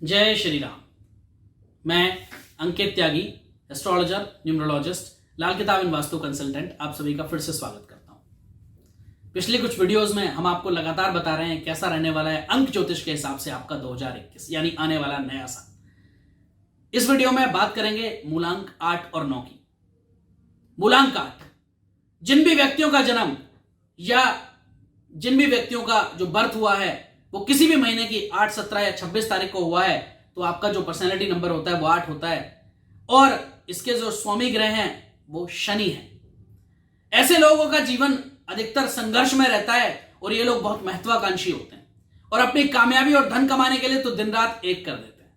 जय श्री राम। मैं अंकित त्यागी, astrologer, numerologist, लाल किताब इन वास्तु कंसल्टेंट, आप सभी का फिर से स्वागत करता हूं। पिछली कुछ वीडियोस में हम आपको लगातार बता रहे हैं कैसा रहने वाला है अंक ज्योतिष के हिसाब से आपका 2021 यानी आने वाला नया साल। इस वीडियो में बात करेंगे मूलांक 8 और 9 की। मूलांक 8, जिन भी व्यक्तियों का जन्म या जिन भी व्यक्तियों का जो बर्थ हुआ है वो किसी भी महीने की 8, 17 या 26 तारीख को हुआ है तो आपका जो पर्सनैलिटी नंबर होता है वो 8 होता है और इसके जो स्वामी ग्रह हैं वो शनि है। ऐसे लोगों का जीवन अधिकतर संघर्ष में रहता है और ये लोग बहुत महत्वाकांक्षी होते हैं और अपनी कामयाबी और धन कमाने के लिए तो दिन रात एक कर देते हैं।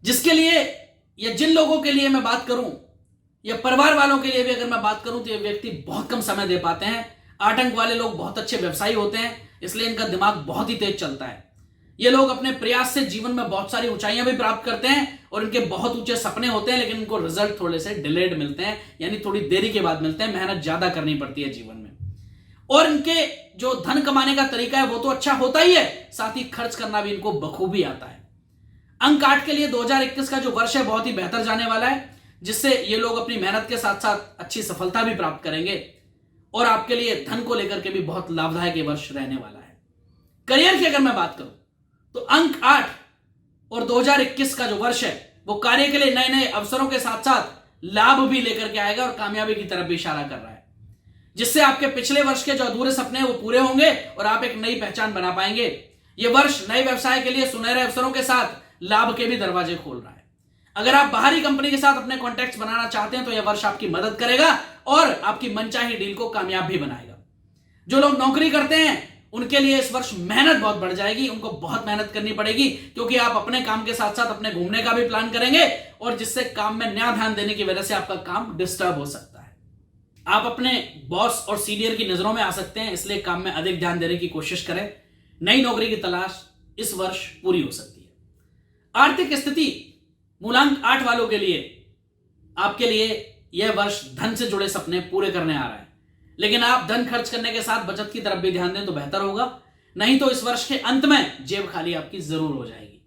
जिसके लिए या जिन लोगों के लिए मैं बात करूं या परिवार वालों के लिए भी अगर मैं बात करूं तो ये व्यक्ति बहुत कम समय दे पाते हैं। 8 अंक वाले लोग बहुत अच्छे व्यवसायी होते हैं, इसलिए इनका दिमाग बहुत ही तेज चलता है। ये लोग अपने प्रयास से जीवन में बहुत सारी ऊंचाइयां भी प्राप्त करते हैं और इनके बहुत ऊंचे सपने होते हैं, लेकिन इनको रिजल्ट थोड़े से डिलेड मिलते हैं, यानी थोड़ी देरी के बाद मिलते हैं। मेहनत ज्यादा करनी पड़ती है जीवन में और इनके जो धन कमाने का तरीका है वो तो अच्छा होता ही है, साथ ही खर्च करना भी इनको बखूबी आता है। अंक 8 के लिए 2021 का जो वर्ष है बहुत ही बेहतर जाने वाला है, जिससे ये लोग अपनी मेहनत के साथ साथ अच्छी सफलता भी प्राप्त करेंगे और आपके लिए धन को लेकर के भी बहुत लाभदायक ये वर्ष रहने वाला है। करियर की अगर मैं बात करूं तो अंक 8 और 2021 का जो वर्ष है वो कार्य के लिए नए नए अवसरों के साथ साथ लाभ भी लेकर के आएगा और कामयाबी की तरफ भी इशारा कर रहा है, जिससे आपके पिछले वर्ष के जो अधूरे सपने हैं वो पूरे होंगे और आप एक नई पहचान बना पाएंगे। ये वर्ष नए व्यवसाय के लिए सुनहरे अवसरों के साथ लाभ के भी दरवाजे खोल रहा है। अगर आप बाहरी कंपनी के साथ अपने कॉन्टैक्ट्स बनाना चाहते हैं तो यह वर्ष आपकी मदद करेगा और आपकी मनचाही डील को कामयाब भी बनाएगा। जो लोग नौकरी करते हैं उनके लिए इस वर्ष मेहनत बहुत बढ़ जाएगी, उनको बहुत मेहनत करनी पड़ेगी क्योंकि आप अपने काम के साथ साथ अपने घूमने का भी प्लान करेंगे और जिससे काम में नया ध्यान देने की वजह से आपका काम डिस्टर्ब हो सकता है। आप अपने बॉस और सीनियर की नजरों में आ सकते हैं, इसलिए काम में अधिक ध्यान देने की कोशिश करें। नई नौकरी की तलाश इस वर्ष पूरी हो सकती है। आर्थिक स्थिति मूलांक 8 वालों के लिए आपके लिए यह वर्ष धन से जुड़े सपने पूरे करने आ रहा है, लेकिन आप धन खर्च करने के साथ बचत की तरफ भी ध्यान दें तो बेहतर होगा, नहीं तो इस वर्ष के अंत में जेब खाली आपकी जरूर हो जाएगी।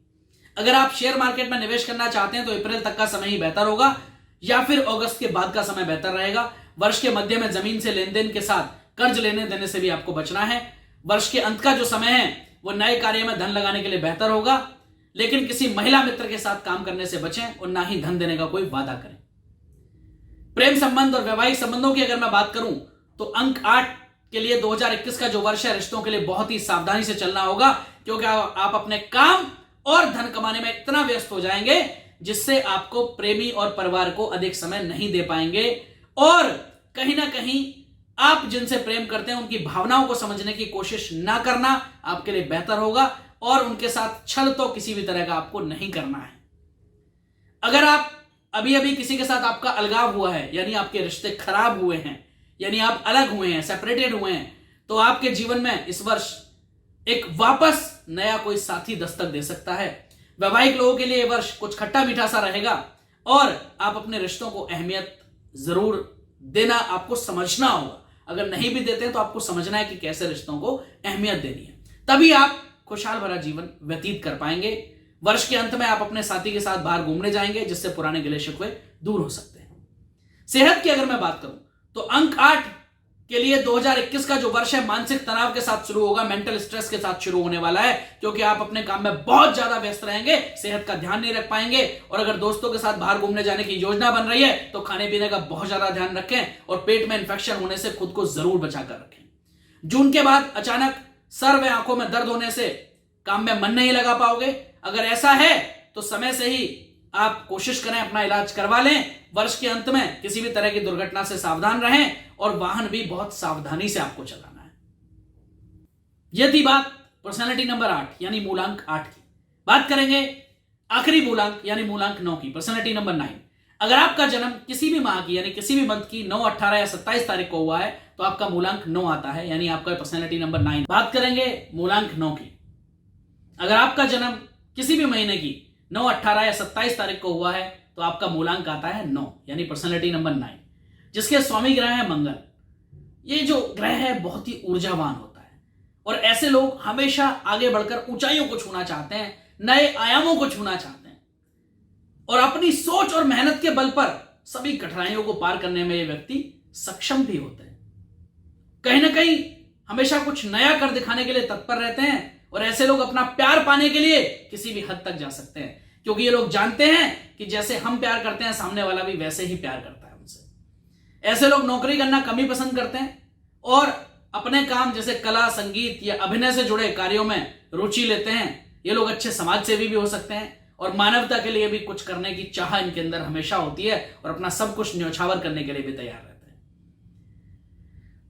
अगर आप शेयर मार्केट में निवेश करना चाहते हैं तो अप्रैल तक का समय ही बेहतर होगा या फिर अगस्त के बाद का समय बेहतर रहेगा। वर्ष के मध्य में जमीन से लेन देन के साथ कर्ज लेने देने से भी आपको बचना है। वर्ष के अंत का जो समय है वो नए कार्य में धन लगाने के लिए बेहतर होगा, लेकिन किसी महिला मित्र के साथ काम करने से बचें और ना ही धन देने का कोई वादा करें। प्रेम संबंध और वैवाहिक संबंधों की अगर मैं बात करूं तो अंक 8 के लिए 2021 का जो वर्ष है रिश्तों के लिए बहुत ही सावधानी से चलना होगा, क्योंकि आप अपने काम और धन कमाने में इतना व्यस्त हो जाएंगे जिससे आपको प्रेमी और परिवार को अधिक समय नहीं दे पाएंगे और कहीं ना कहीं आप जिनसे प्रेम करते हैं उनकी भावनाओं को समझने की कोशिश ना करना आपके लिए बेहतर होगा और उनके साथ छल तो किसी भी तरह का आपको नहीं करना है। अगर आप अभी अभी किसी के साथ आपका अलगाव हुआ है, यानी आपके रिश्ते खराब हुए हैं, यानी आप अलग हुए हैं, सेपरेटेड हुए हैं, तो आपके जीवन में इस वर्ष एक वापस नया कोई साथी दस्तक दे सकता है। वैवाहिक लोगों के लिए यह वर्ष कुछ खट्टा मीठा सा रहेगा और आप अपने रिश्तों को अहमियत जरूर देना आपको समझना होगा। अगर नहीं भी देते हैं तो आपको समझना है कि कैसे रिश्तों को अहमियत देनी है, तभी आप खुशहाल भरा जीवन व्यतीत कर पाएंगे। वर्ष के अंत में आप अपने साथी के साथ बाहर घूमने जाएंगे, जिससे पुराने गिले शिकवे दूर हो सकते हैं। सेहत की अगर मैं बात करूं तो अंक 8 के लिए 2021 का जो वर्ष है मानसिक तनाव के साथ शुरू होगा, मेंटल स्ट्रेस के साथ शुरू होने वाला है, क्योंकि आप अपने काम में बहुत ज्यादा व्यस्त रहेंगे, सेहत का ध्यान नहीं रख पाएंगे और अगर दोस्तों के साथ बाहर घूमने जाने की योजना बन रही है तो खाने पीने का बहुत ज्यादा ध्यान रखें और पेट में इंफेक्शन होने से खुद को जरूर बचाकर रखें। जून के बाद अचानक सर व आंखों में दर्द होने से काम में मन नहीं लगा पाओगे। अगर ऐसा है तो समय से ही आप कोशिश करें अपना इलाज करवा लें। वर्ष के अंत में किसी भी तरह की दुर्घटना से सावधान रहें और वाहन भी बहुत सावधानी से आपको चलाना है। यह थी बात पर्सनैलिटी नंबर 8 यानी मूलांक 8 की। बात करेंगे आखिरी मूलांक यानी मूलांक 9 की, पर्सनैलिटी नंबर 9। अगर आपका जन्म किसी भी माह की यानी किसी भी मंथ की 9, 18 या 27 तारीख को हुआ है तो आपका मूलांक 9 आता है, यानी आपका पर्सनैलिटी नंबर 9। बात करेंगे मूलांक 9 की। अगर आपका जन्म किसी भी महीने की 9, 18 या 27 तारीख को हुआ है तो आपका मूलांक आता है 9, यानी पर्सनैलिटी नंबर 9, जिसके स्वामी ग्रह है मंगल। ये जो ग्रह है बहुत ही ऊर्जावान होता है और ऐसे लोग हमेशा आगे बढ़कर ऊंचाइयों को छूना चाहते हैं, नए आयामों को छूना चाहते हैं और अपनी सोच और मेहनत के बल पर सभी कठिनाइयों को पार करने में ये व्यक्ति सक्षम भी होते हैं। कहीं ना कहीं हमेशा कुछ नया कर दिखाने के लिए तत्पर रहते हैं और ऐसे लोग अपना प्यार पाने के लिए किसी भी हद तक जा सकते हैं, क्योंकि ये लोग जानते हैं कि जैसे हम प्यार करते हैं सामने वाला भी वैसे ही प्यार करता है उनसे। ऐसे लोग नौकरी करना कम ही पसंद करते हैं और अपने काम जैसे कला, संगीत या अभिनय से जुड़े कार्यों में रुचि लेते हैं। ये लोग अच्छे समाज सेवी भी हो सकते हैं और मानवता के लिए भी कुछ करने की चाह इनके अंदर हमेशा होती है और अपना सब कुछ न्यौछावर करने के लिए भी तैयार रहते हैं।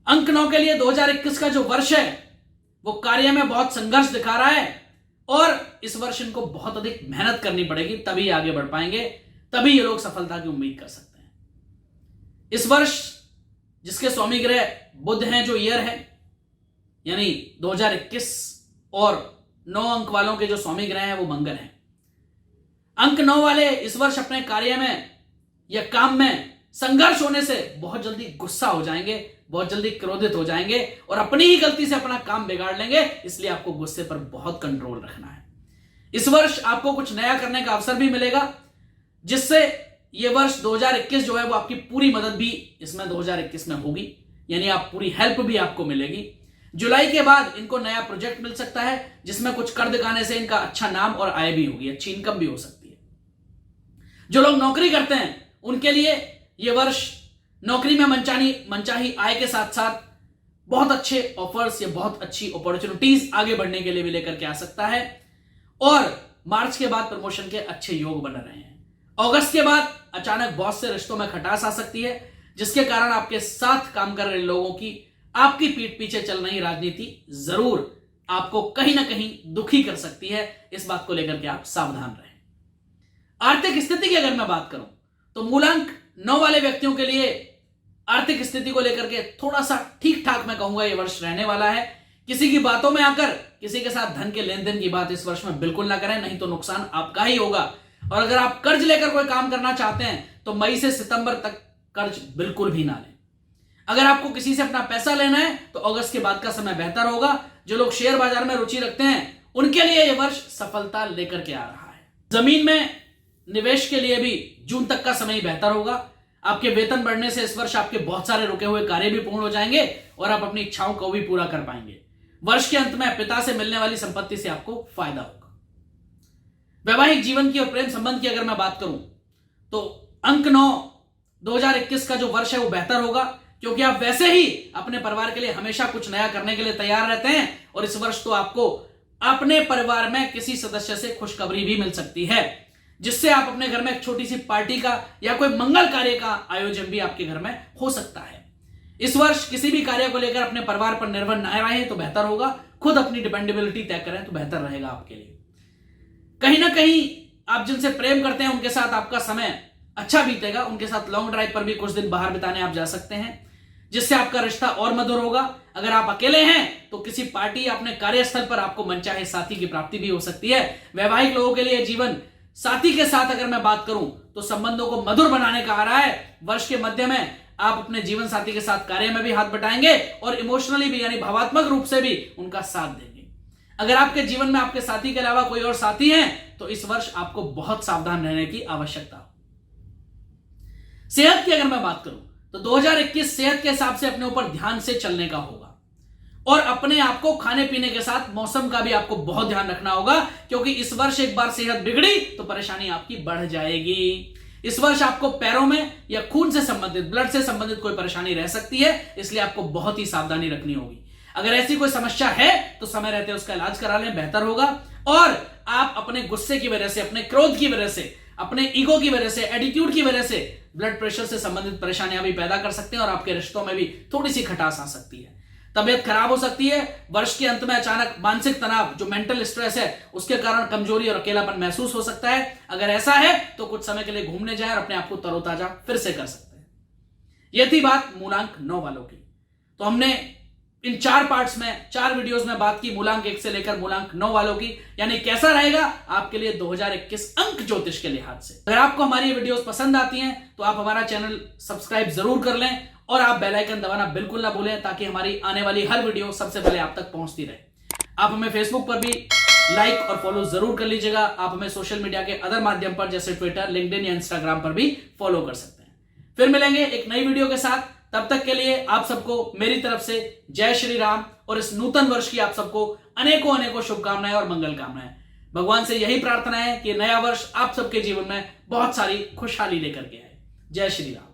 अंक 9 के लिए 2021 का जो वर्ष है वो कार्य में बहुत संघर्ष दिखा रहा है और इस वर्ष इनको बहुत अधिक मेहनत करनी पड़ेगी, तभी आगे बढ़ पाएंगे, तभी ये लोग सफलता की उम्मीद कर सकते हैं। इस वर्ष जिसके स्वामी ग्रह बुध हैं, जो ईयर है यानी 2021, और 9 अंक वालों के जो स्वामी ग्रह हैं वो मंगल हैं। अंक 9 वाले इस वर्ष अपने कार्य में या काम में संघर्ष होने से बहुत जल्दी गुस्सा हो जाएंगे, बहुत जल्दी क्रोधित हो जाएंगे और अपनी ही गलती से अपना काम बिगाड़ लेंगे। इसलिए आपको गुस्से पर बहुत कंट्रोल रखना है। इस वर्ष आपको कुछ नया करने का अवसर भी मिलेगा, जिससे यह वर्ष 2021 जो है वो आपकी पूरी मदद भी इसमें 2021 में होगी, यानी आप पूरी हेल्प भी आपको मिलेगी। जुलाई के बाद इनको नया प्रोजेक्ट मिल सकता है जिसमें कुछ कर दिखाने से इनका अच्छा नाम और आय भी होगी, अच्छी इनकम भी हो सकती है। जो लोग नौकरी करते हैं उनके लिए यह वर्ष नौकरी में मनचाही आय के साथ साथ बहुत अच्छे ऑफर्स या बहुत अच्छी अपॉर्चुनिटीज आगे बढ़ने के लिए भी लेकर के आ सकता है और मार्च के बाद प्रमोशन के अच्छे योग बन रहे हैं। अगस्त के बाद अचानक बॉस से रिश्तों में खटास आ सकती है, जिसके कारण आपके साथ काम कर रहे लोगों की आपकी पीठ पीछे चल रही राजनीति जरूर आपको कहीं ना कहीं दुखी कर सकती है। इस बात को लेकर के आप सावधान रहें। आर्थिक स्थिति की अगर मैं बात करूं तो मूलांक 9 वाले व्यक्तियों के लिए आर्थिक स्थिति को लेकर के थोड़ा सा ठीक ठाक मैं कहूंगा ये वर्ष रहने वाला है। किसी की बातों में आकर किसी के साथ धन के लेन देन की बात इस वर्ष में बिल्कुल ना करें, नहीं तो नुकसान आपका ही होगा। और अगर आप कर्ज लेकर कोई काम करना चाहते हैं तो मई से सितंबर तक कर्ज बिल्कुल भी ना लें। अगर आपको किसी से अपना पैसा लेना है तो अगस्त के बाद का समय बेहतर होगा। जो लोग शेयर बाजार में रुचि रखते हैं उनके लिए यह वर्ष सफलता लेकर के आ रहा है। जमीन में निवेश के लिए भी जून तक का समय बेहतर होगा। आपके वेतन बढ़ने से इस वर्ष आपके बहुत सारे रुके हुए कार्य भी पूर्ण हो जाएंगे और आप अपनी इच्छाओं को भी पूरा कर पाएंगे। वर्ष के अंत में पिता से मिलने वाली संपत्ति से आपको फायदा होगा। वैवाहिक जीवन की और प्रेम संबंध की अगर मैं बात करूं तो अंक 9 2021 का जो वर्ष है वो बेहतर होगा, क्योंकि आप वैसे ही अपने परिवार के लिए हमेशा कुछ नया करने के लिए तैयार रहते हैं और इस वर्ष तो आपको अपने परिवार में किसी सदस्य से खुशखबरी भी मिल सकती है, जिससे आप अपने घर में एक छोटी सी पार्टी का या कोई मंगल कार्य का आयोजन भी आपके घर में हो सकता है। इस वर्ष किसी भी कार्य को लेकर अपने परिवार पर निर्भर न रहें तो बेहतर होगा। खुद अपनी डिपेंडेबिलिटी तय करें तो बेहतर रहेगा आपके लिए। कहीं ना कहीं आप जिनसे प्रेम करते हैं उनके साथ आपका समय अच्छा बीतेगा। उनके साथ लॉन्ग ड्राइव पर भी कुछ दिन बाहर बिताने आप जा सकते हैं, जिससे आपका रिश्ता और मधुर होगा। अगर आप अकेले हैं तो किसी पार्टी या अपने कार्यस्थल पर आपको मनचाहे साथी की प्राप्ति भी हो सकती है। वैवाहिक लोगों के लिए जीवन साथी के साथ अगर मैं बात करूं तो संबंधों को मधुर बनाने का आ रहा है। वर्ष के मध्य में आप अपने जीवन साथी के साथ कार्य में भी हाथ बटाएंगे और इमोशनली भी यानी भावात्मक रूप से भी उनका साथ देंगे। अगर आपके जीवन में आपके साथी के अलावा कोई और साथी हैं तो इस वर्ष आपको बहुत सावधान रहने की आवश्यकता हो। सेहत की अगर मैं बात करूं तो 2021 सेहत के हिसाब से अपने ऊपर ध्यान से चलने का होगा और अपने आप को खाने पीने के साथ मौसम का भी आपको बहुत ध्यान रखना होगा, क्योंकि इस वर्ष एक बार सेहत बिगड़ी तो परेशानी आपकी बढ़ जाएगी। इस वर्ष आपको पैरों में या खून से संबंधित, ब्लड से संबंधित कोई परेशानी रह सकती है, इसलिए आपको बहुत ही सावधानी रखनी होगी। अगर ऐसी कोई समस्या है तो समय रहते उसका इलाज करा लें, बेहतर होगा। और आप अपने गुस्से की वजह से, अपने क्रोध की वजह से, अपने ईगो की वजह से, एटीट्यूड की वजह से ब्लड प्रेशर से संबंधित परेशानियां भी पैदा कर सकते हैं और आपके रिश्तों में भी थोड़ी सी खटास आ सकती है। तबियत खराब हो सकती है। वर्ष के अंत में अचानक मानसिक तनाव, जो मेंटल स्ट्रेस है, उसके कारण कमजोरी और अकेलापन महसूस हो सकता है। अगर ऐसा है तो कुछ समय के लिए घूमने जाएं और अपने आप को तरोताजा फिर से कर सकते हैं। यह थी बात मूलांक 9 वालों की। तो हमने इन 4 पार्ट्स में, 4 वीडियोस में बात की मूलांक 1 से लेकर मूलांक 9 वालों की, यानी कैसा रहेगा आपके लिए 2021 अंक ज्योतिष के लिहाज से। अगर आपको हमारी वीडियोस पसंद आती हैं तो आप हमारा चैनल सब्सक्राइब जरूर कर लें और आप बेल आइकन दबाना बिल्कुल ना भूलें, ताकि हमारी आने वाली हर वीडियो सबसे पहले आप तक पहुंचती रहे। आप हमें फेसबुक पर भी लाइक और फॉलो जरूर कर लीजिएगा। आप हमें सोशल मीडिया के अदर माध्यम पर जैसे ट्विटर, लिंक्डइन या इंस्टाग्राम पर भी फॉलो कर सकते हैं। फिर मिलेंगे एक नई वीडियो के साथ। तब तक के लिए आप सबको मेरी तरफ से जय श्री राम और इस नूतन वर्ष की आप सबको अनेकों अनेकों शुभकामनाएं और मंगल कामनाएं। भगवान से यही प्रार्थना है कि नया वर्ष आप सबके जीवन में बहुत सारी खुशहाली लेकर के आए। जय श्री राम।